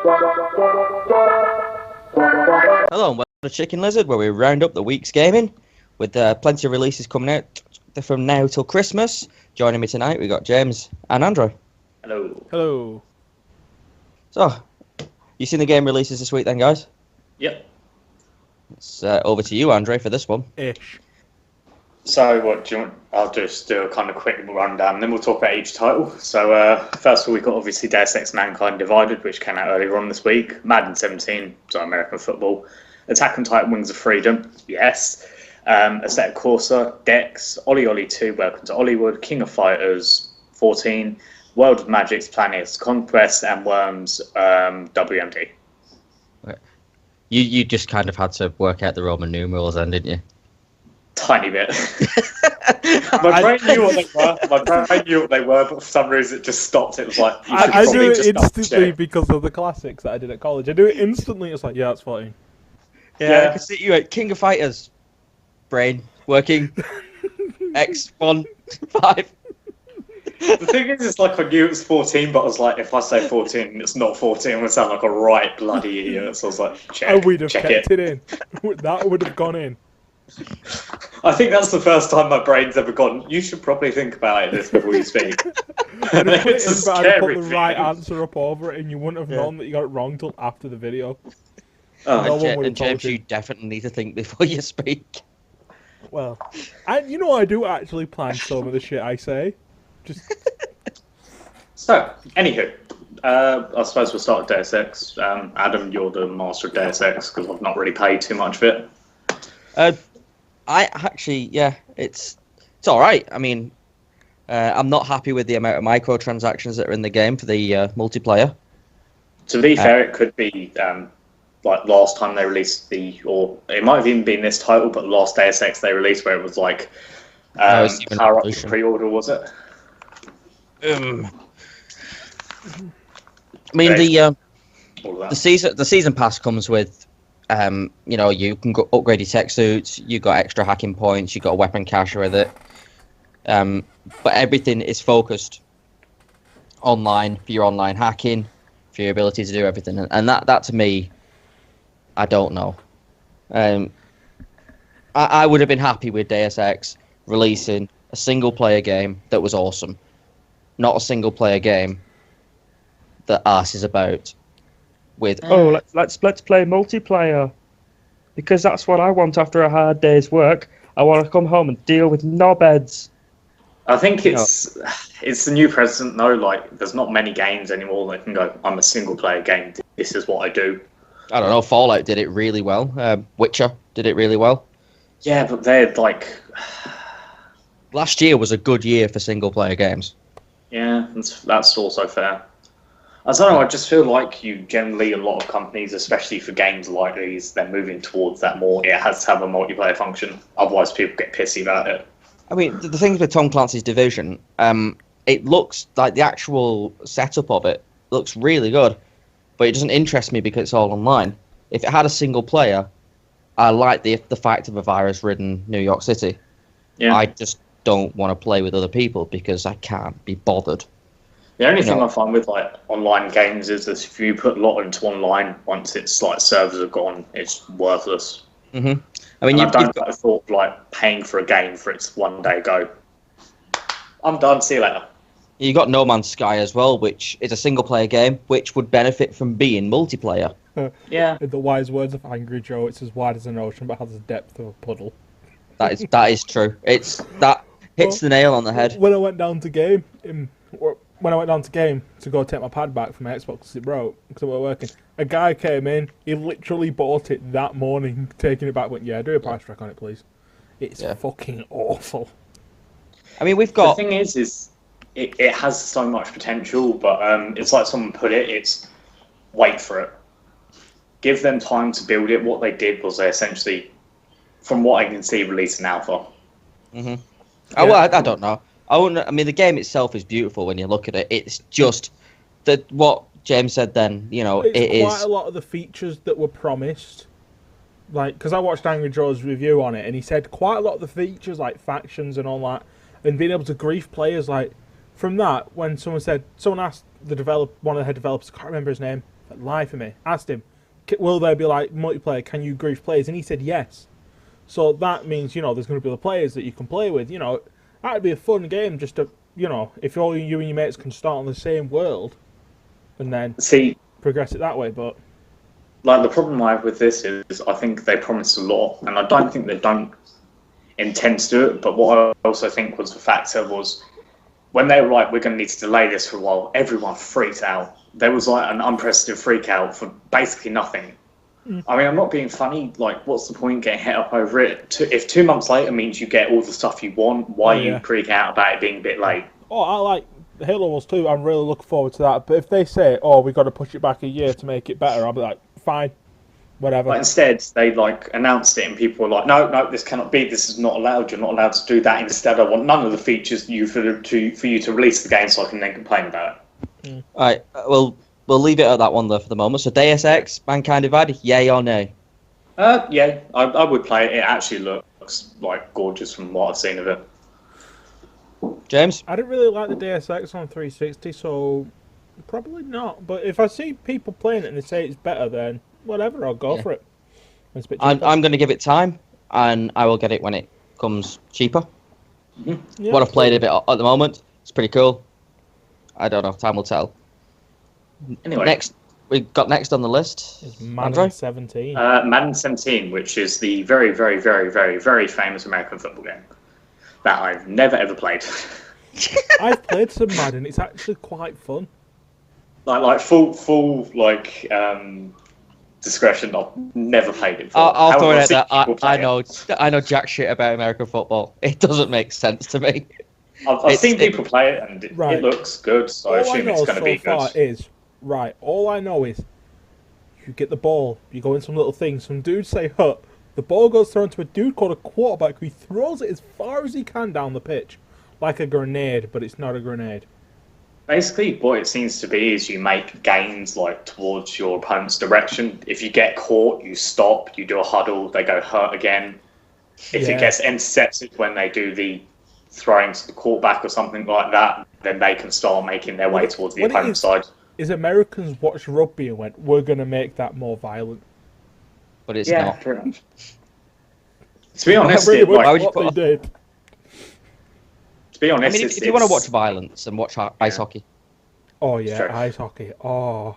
Hello and welcome to Chicken Lizard, where we round up the week's gaming with plenty of releases coming out from now till Christmas. Joining me tonight, we got James and Andrew. Hello. Hello. So, you seen the game releases this week then, guys? Yep. It's over to you, Andre, for this one. Ish. So what do you want? I'll just do a kind of quick rundown, and then we'll talk about each title. So first of all, we've got obviously Deus Ex Mankind Divided, which came out earlier on this week. Madden 17, so American football. Attack on Titan Wings of Freedom, yes. Assetto Corsa, Dex, Ollie Ollie 2, Welcome to Hollywood, King of Fighters 14, World of Magic's Planets, Conquest, and Worms WMD. You just kind of had to work out the Roman numerals then, didn't you? Tiny bit. My brain knew what they were, but for some reason it just stopped. It was like I do it instantly because of the classics that I did at college. I do it instantly. It's like, yeah, it's fine. Yeah, I can see you at King of Fighters. Brain working. X15. The thing is, it's like I knew it was 14, but I was like, if I say 14, it's not 14, it would sound like a right bloody idiot. So I was like, check. And we'd have check kept it in. That would have gone in. I think that's the first time my brain's ever gone, you should probably think about this before you speak. I'd have put, It's a it in, but I'd have put scary the right thing. answer up over it, and you wouldn't have known that you got it wrong till after the video. Oh, No one would have And James, told you definitely need to think before you speak. Well, I do actually plan some of the shit I say. Just So, anywho, I suppose we'll start with Deus Ex. Adam, you're the master of Deus Ex because I've not really played too much of it. I actually, yeah, it's all right. I mean, I'm not happy with the amount of microtransactions that are in the game for the multiplayer. To be fair, it could be like last time they released or it might have even been this title, but the last Deus Ex they released where it was like it's even power up the Evolution. pre-order, was it? I mean, All of the that. season pass comes with, you can go upgrade your tech suits. You got extra hacking points. You got a weapon cache with it. But everything is focused online for your online hacking, for your ability to do everything, and that to me, I don't know. I would have been happy with Deus Ex releasing a single player game that was awesome, not a single player game that arse is about. With let's play multiplayer, because that's what I want after a hard day's work. I want to come home and deal with knobheads. I think it's the new precedent though. Like, there's not many games anymore that can go, I'm a single player game. This is what I do. I don't know, Fallout did it really well. Witcher did it really well. Yeah, but they're like, Last year was a good year for single player games. yeah, that's also fair. I don't know, I just feel like a lot of companies, especially for games like these, they're moving towards that more. It has to have a multiplayer function, otherwise people get pissy about it. I mean, the things with Tom Clancy's Division, it looks like the actual setup of it looks really good, but it doesn't interest me because it's all online. If it had a single player, I like the fact of a virus-ridden New York City. Yeah. I just don't want to play with other people because I can't be bothered. The only thing I find with like online games is that if you put a lot into online, once it's like servers are gone, it's worthless. Mm-hmm. I mean, I you've don't got, like the thought of like paying for a game for its one day go. I'm done. See you later. you got No Man's Sky as well, which is a single player game, which would benefit from being multiplayer. Yeah. in the wise words of Angry Joe, it's as wide as an ocean but has the depth of a puddle. That is true. That hits the nail on the head. When I went down to game, to go take my pad back from my Xbox because it broke because it wasn't working, a guy came in. He literally bought it that morning, taking it back. Went, yeah, do a price track on it, please. It's fucking awful. I mean, we've The got. thing is it has so much potential, but it's like someone put it. It's wait for it. Give them time to build it. What they did was they essentially, from what I can see, released an alpha. Mm-hmm. Oh, well, I don't know. I mean, the game itself is beautiful when you look at it. It's just that what James said then. It's quite a lot of the features that were promised. Like, because I watched Angry Joe's review on it, and he said quite a lot of the features, like factions and all that, and being able to grief players. Like, from that, when someone asked one of the head developers, I can't remember his name, lie for me. Asked him, will there be like multiplayer? Can you grief players? And he said yes. So that means, you know, there's going to be the players that you can play with. You know, that'd be a fun game just to, you know, if all you and your mates can start on the same world and then progress it that way. But like the problem I have with this is I think they promised a lot, and I don't think they don't intend to do it. But what I also think was the factor was when they were like, we're going to need to delay this for a while, everyone freaked out. There was like an unprecedented freak out for basically nothing. I mean, I'm not being funny. Like, what's the point getting hit up over it? If 2 months later means you get all the stuff you want, why you freak out about it being a bit late? Oh, I like Halo Wars 2. I'm really looking forward to that. But if they say, oh, we've got to push it back a year to make it better, I'll be like, fine, whatever. But instead, they like announced it, and people were like, no, this cannot be. This is not allowed. You're not allowed to do that. Instead, I want none of the features for you to release the game, so I can then complain about it. All right. We'll leave it at that one though for the moment. So Deus Ex, Mankind Divided, yay or nay? Yeah, I would play it. It actually looks like gorgeous from what I've seen of it. James? I didn't really like the Deus Ex on 360, so probably not. But if I see people playing it and they say it's better, then whatever, I'll go for it. It's a bit cheaper. I'm going to give it time, and I will get it when it comes cheaper. Mm-hmm. Yeah, What I've played a bit at the moment, it's pretty cool. I don't know, time will tell. Anyway, next on the list is Madden 17. Madden 17, which is the very, very, very, very, very famous American football game that I've never ever played. I've played some Madden. It's actually quite fun. Like full discretion. I've never played it. I'll throw it out there. I know jack shit about American football. It doesn't make sense to me. I've seen people play it, and it looks good. So I assume it's going to be good. All I know is you get the ball, you go in some little thing, some dudes say hut, the ball goes thrown to a dude called a quarterback who throws it as far as he can down the pitch. Like a grenade, but it's not a grenade. Basically, what it seems to be is you make gains like towards your opponent's direction. If you get caught, you stop, you do a huddle, they go hurt again. If it gets intercepted when they do the throwing to the quarterback or something like that, then they can start making their way towards the opponent's side. Is Americans watched rugby and went, we're going to make that more violent. But it's not. Pretty much. To be honest, they did. To be honest, I mean, if you want to watch violence and watch ice hockey. Oh yeah, ice hockey. Oh.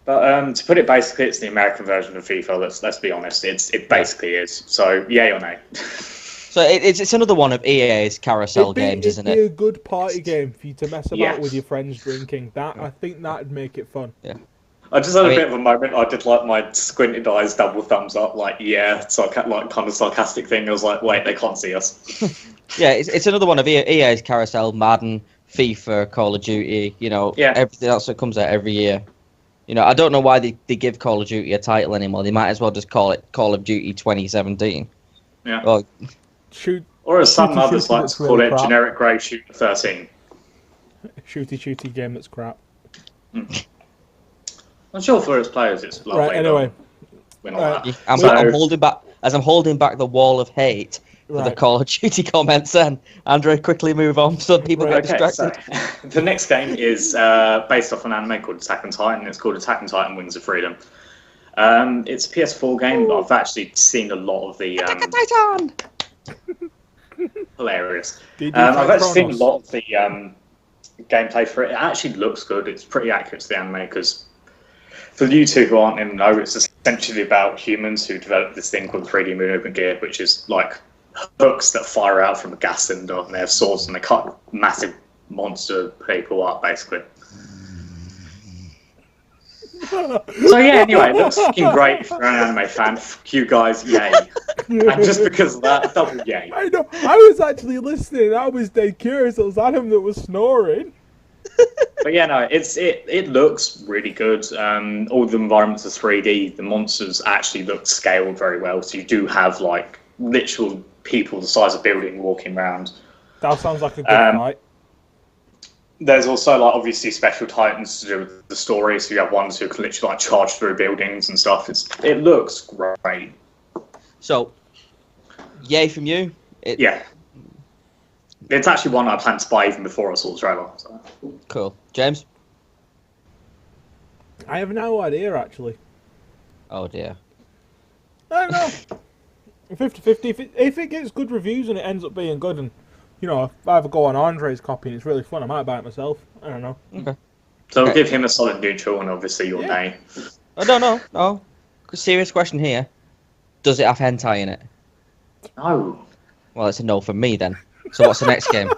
But to put it basically, it's the American version of FIFA. Let's be honest, it basically is. So yay or nay? So it's another one of EA's carousel games, isn't it? It'd be a good party game for you to mess about with your friends drinking. I think that'd make it fun. Yeah. I just had a bit of a moment. I did like my squinted eyes, double thumbs up, like kind of sarcastic thing. I was like, wait, they can't see us. Yeah, it's another one of EA's carousel, Madden, FIFA, Call of Duty. You know, everything else that comes out every year. You know, I don't know why they give Call of Duty a title anymore. They might as well just call it Call of Duty 2017. Yeah. Well, or as some others like to call it, generic grey Shooter 13. Shooty game that's crap. I'm sure for its players it's lovely. Right, anyway. I'm holding back the wall of hate for the Call of Duty comments, and Andre, quickly move on so people get distracted. So, the next game is based off an anime called Attack on Titan. It's called Attack on Titan Wings of Freedom. It's a PS4 game, but I've actually seen a lot of the... Attack on Titan! Hilarious. I've actually seen a lot of the gameplay for it. It actually looks good. It's pretty accurate to the anime, because for you two who aren't in the know, it's essentially about humans who developed this thing called 3D movement gear, which is like hooks that fire out from a gas cylinder, and they have swords and they cut massive monster people up, basically. So yeah, anyway, it looks fucking great for an anime fan. Fuck you guys, yay. And just because of that, double yay. I know, I was actually listening, I was dead curious, it was Adam that was snoring. But yeah, no, it looks really good. All the environments are 3D, the monsters actually look scaled very well, so you do have like literal people the size of building walking around. That sounds like a good fight. There's also like obviously special titans to do with the story, so you have ones who can literally like charge through buildings and stuff. It looks great. So, yay from you? Yeah. It's actually one I planned to buy even before I saw the trailer. So. Cool. James? I have no idea, actually. Oh dear. I don't know. 50-50. If it gets good reviews and it ends up being good, and if I ever go on Andre's copy and it's really fun, I might buy it myself. I don't know. Okay. So we'll Okay. give him a solid neutral, and obviously your nay. Oh, no. Serious question here. Does it have hentai in it? No. Well, it's a no from me then. So what's the next game?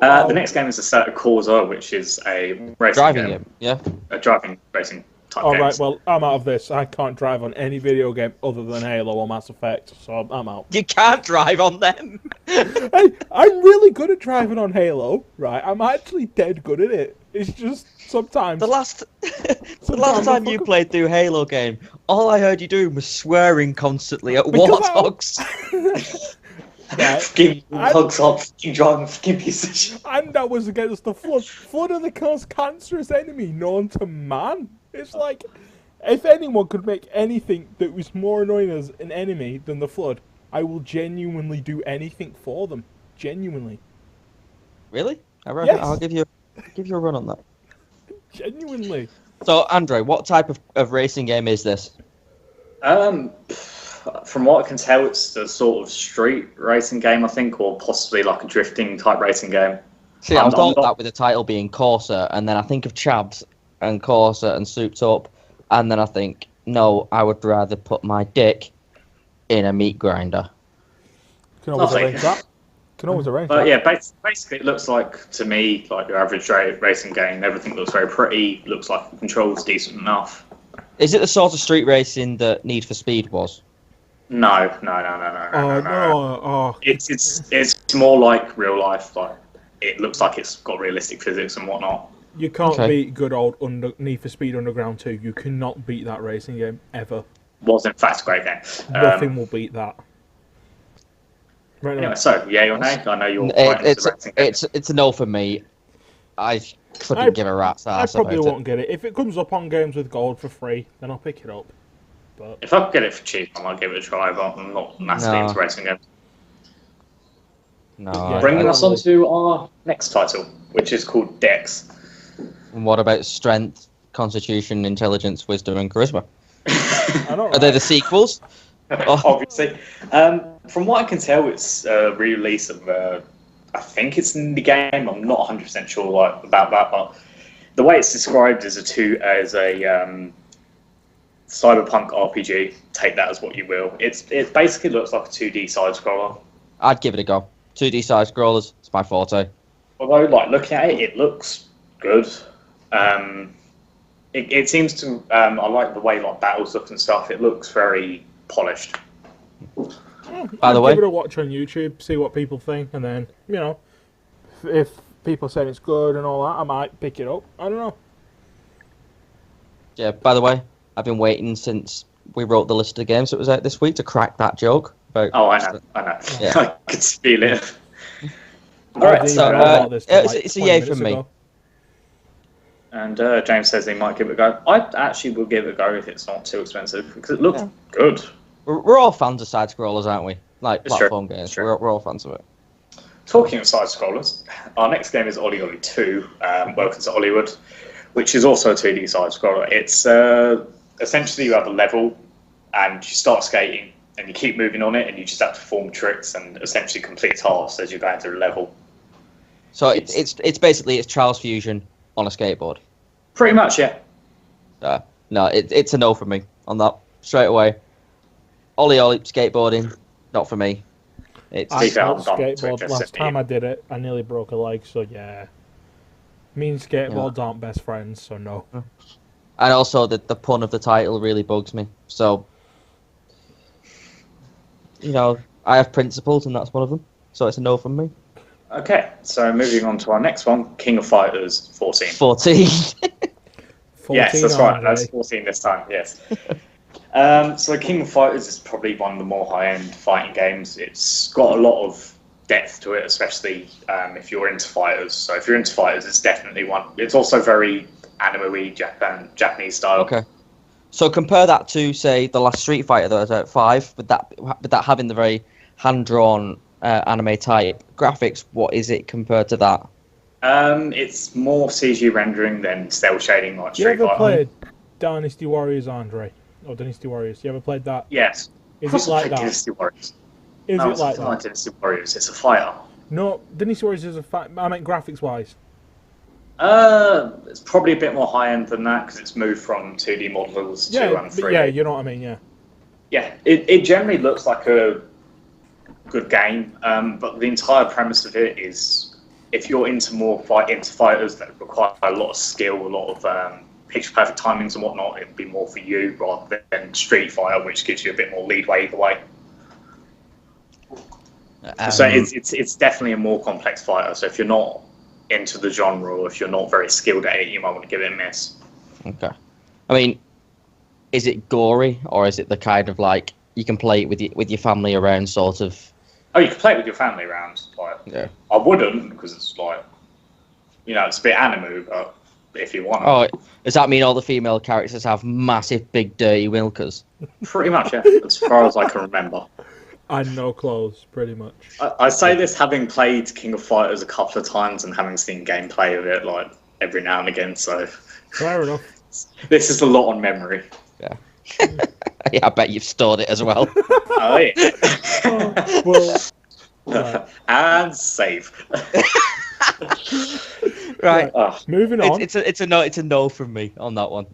The next game is Assetto Corsa, which is a racing Driving game. game. Yeah. A driving racing type All game. right, well, I'm out of this. I can't drive on any video game other than Halo or Mass Effect, so I'm out. You can't drive on them. Hey, I'm really good at driving on Halo, right? I'm actually dead good at it. It's just sometimes. The last Sometimes time I you fuck up. played through Halo game, all I heard you do was swearing constantly at Because warthogs. Right? Fucking I- hugs up, fucking driving, fucking piece of shit. And that was against the Flood. Flood are the most cancerous enemy known to man. It's like, if anyone could make anything that was more annoying as an enemy than the Flood, I will genuinely do anything for them. Genuinely. Really? I reckon Yes. I'll give you a run on that. Genuinely. So, Andre, what type of racing game is this? From what I can tell, it's the sort of street racing game, I think, or possibly like a drifting type racing game. See, I I'm thought not- that with the title being Corsa, and then I think of Chavs and Corsa and Souped Up, and then I think, no, I would rather put my dick in a meat grinder. Can always Lovely. arrange that. Can always arrange But that. yeah, basically it looks like, to me, like your average racing game. Everything looks very pretty, looks like the controls decent enough. Is it the sort of street racing that Need for Speed was? No. Oh, no. Oh, It's more like real life. Like it looks like it's got realistic physics and whatnot. you can't Okay. beat good old Need for Speed Underground 2. You cannot beat that racing game, ever. Was in fact a great game. Nothing will beat that. Right now. Anyway, so yay or nay? I know you're quite into It's racing games. it's a no for me. I couldn't I- give a rat's I ass probably about won't get it. If it comes up on Games with Gold for free, then I'll pick it up. But If I could get it for cheap, I might give it a try. But I'm not massively No. into racing games. it. No. Yeah, Bringing I us don't on to our next title, which is called Dex. And what about Strength, Constitution, Intelligence, Wisdom, and Charisma? I don't Are they the sequels? Oh. Obviously. From what I can tell, it's a re-release of, I think it's in the game. I'm not 100% sure about that, but the way it's described as a cyberpunk RPG. Take that as what you will. It basically looks like a 2D side scroller. I'd give it a go. 2D side scrollers, it's my forte. Although, like looking at it, it looks good. It seems to. I like the way like battles look and stuff. It looks very polished. By the way- give it a watch on YouTube, see what people think, and then if people say it's good and all that, I might pick it up. I don't know. Yeah, by the way, I've been waiting since we wrote the list of games that was out this week to crack that joke. About Oh, I know. Yeah. I could feel it. I All right, didn't so even know about this till, it's a 20 yay minutes from me. ago. and James says he might give it a go. I actually will give it a go if it's not too expensive because it looks Yeah. good. We're all fans of side scrollers, aren't we? Like It's true. platform games. It's true. We're all fans of it. Talking of side scrollers, our next game is Ollie Ollie 2. Welcome to Hollywood, which is also a 2D side scroller. It's essentially you have a level and you start skating and you keep moving on it and you just have to perform tricks and essentially complete tasks as you're going through the level. So it's basically it's Charles Fusion on a skateboard. Pretty much, yeah. No, it's a no for me on that straight away. Ollie skateboarding, not for me. It's I Speak out, tried I'm not too skateboard interested last in time it. I did it. I nearly broke a leg, so yeah. Me and skateboards aren't best friends, so no. and also the pun of the title really bugs me. So I have principles, and that's one of them. So it's a no from me. Okay, so moving on to our next one, King of Fighters 14. 14. 14 Yes, that's right. Andre. That's 14 this time. Yes. So King of Fighters is probably one of the more high-end fighting games. It's got a lot of depth to it, especially if you're into fighters. So if you're into fighters, it's definitely one. It's also very anime-y, Japanese style. Okay. So compare that to, say, the last Street Fighter that was out 5, with that having the very hand-drawn anime type graphics. What is it compared to that? It's more CG rendering than cell shading like You Street ever Fighter. played Dynasty Warriors, Andre? Or Dynasty Warriors? You ever played that? Yes. Is Of course it I like played that? Dynasty Warriors. Is No, it it's like nothing like that? Dynasty Warriors. It's a fighter. No, Dynasty Warriors is a fact. I meant graphics-wise. It's probably a bit more high end than that because it's moved from 2D models to Yeah, but 3D. yeah, you know what I mean. Yeah. Yeah, it generally looks like a good game, but the entire premise of it is if you're into fighters that require a lot of skill, a lot of picture perfect timings and whatnot, it would be more for you rather than Street Fighter, which gives you a bit more leadway either way. So it's definitely a more complex fighter. So if you're not into the genre or if you're not very skilled at it, you might want to give it a miss. Okay. I mean, is it gory or is it the kind of like you can play it with your family around sort of? Oh, you can play it with your family around. Like, Yeah. I wouldn't because it's like, it's a bit anime, but if you want, Oh, does that mean all the female characters have massive, big, dirty wilkers? pretty much, yeah. As far as I can remember. And no clothes, pretty much. I say this having played King of Fighters a couple of times and having seen gameplay of it like every now and again. So Fair enough. this is a lot on memory. Yeah. Yeah, I bet you've stored it as well. Oh yeah. Well, right. And save. Right. Oh, Moving on. It's a no from me on that one.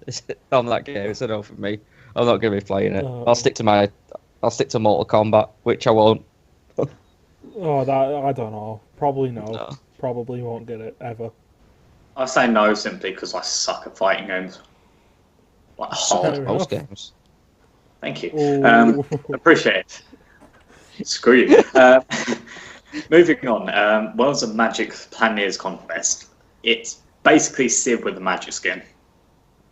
On that game, it's a no from me. I'm not going to be playing it. I'll stick to Mortal Kombat, which I won't. Oh, that I don't know. Probably no. No. Probably won't get it ever. I say no simply because I suck at fighting games. Like hard. Fair Most enough. games. Thank you. Ooh. Appreciate it. Screw you. Moving on. Worlds of Magic Planeers Conquest. It's basically Civ with a magic skin.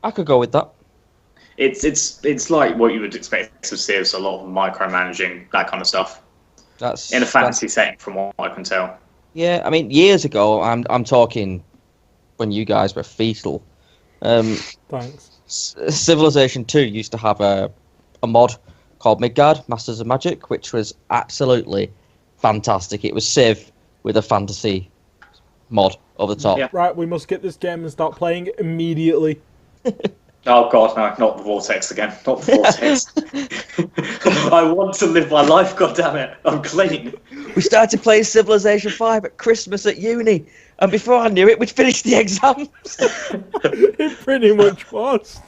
I could go with that. It's like what you would expect of Civ, so a lot of micromanaging, that kind of stuff. That's In a fantasy setting, from what I can tell. Yeah, I mean, years ago, I'm talking when you guys were fetal. Thanks. Civilization 2 used to have a mod called Midgard, Masters of Magic, which was absolutely fantastic. It was Civ with a fantasy mod over the top. Yeah. Right, we must get this game and start playing it immediately. Oh god, no, not the Vortex again. Not the Vortex. I want to live my life, goddammit. I'm clean. We started playing Civilization 5 at Christmas at uni, and before I knew it, we'd finished the exams. It pretty much was.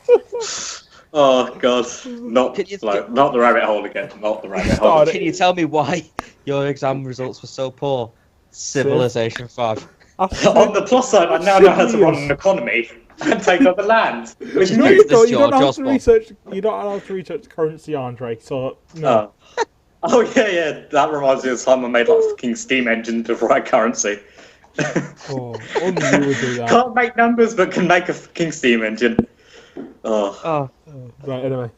Oh god. Not the rabbit hole again. Not the rabbit hole. Start Can you tell me why your exam results were so poor? Civilization 5. On the plus side, I now know how to run an economy and take over land. Which No, is you This don't. You don't George have to Osborne. research. You don't have to research currency, Andre. So no. Oh yeah. That reminds me of the time I made like a fucking steam engine to write currency. Oh, only you would do that. Can't make numbers, but can make a fucking steam engine. Oh. Oh, Right. Anyway.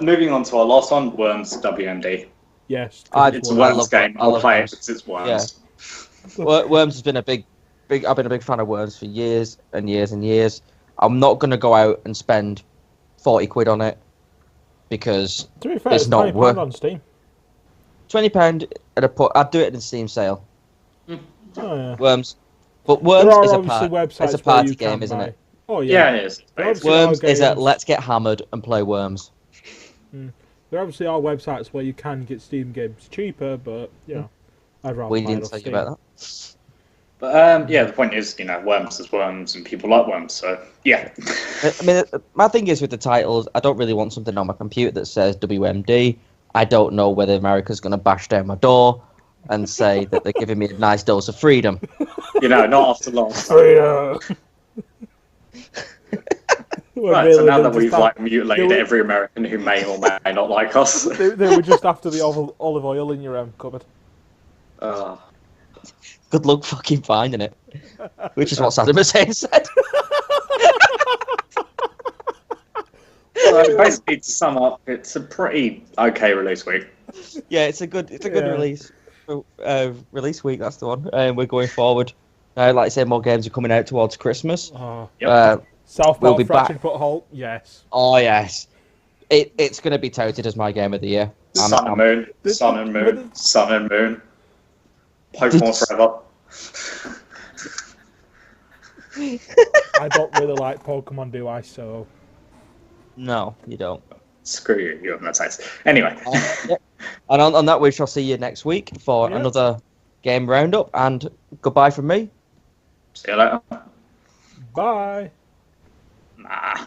Moving on to our last one, Worms WMD. Yes. It's a I Worms love game. I I'll love play Worms. it because it's Worms. Yeah. Worms has been a big. I've been a big fan of Worms for years and years and years. I'm not going to go out and spend 40 quid on it because To be fair, It's it's not £20 worth- on Steam. £20 at a put. I'd do it in a Steam sale. Oh yeah. Worms, but There Worms are is obviously websites it's a where party you can game, isn't buy. it? Oh yeah. Yeah, it is. There obviously Worms are is a games- let's get hammered and play Worms. There obviously are websites where you can get Steam games cheaper, but you know, I'd rather We buy it didn't off tell you Steam. about that. But yeah, the point is, Worms is Worms, and people like Worms. So yeah. I mean, my thing is with the titles, I don't really want something on my computer that says WMD. I don't know whether America's going to bash down my door and say that they're giving me a nice dose of freedom. Not after long. Oh, yeah. Right, so now that we've like, mutilated they were- every American who may or may not like us. they were just after the olive oil in your cupboard. Good luck fucking finding it. Which is what Saddam Hussein said. So basically, to sum up, it's a pretty okay release week. Yeah, it's a good Yeah. release. Release week, that's the one. And we're going forward. Like I say, more games are coming out towards Christmas. Oh. Yep. Southport We'll be Fractured back. Butthole, yes. Oh yes, it's going to be touted as my game of the year. Sun and Moon, Sun and Moon, Sun and Moon. Pokemon Forever. I don't really like Pokemon, do I? So No, you don't. Screw you, you have no taste. Anyway. Yep. And on that, we shall see you next week for Yeah. another game roundup. And goodbye from me. See you later. bye. Nah.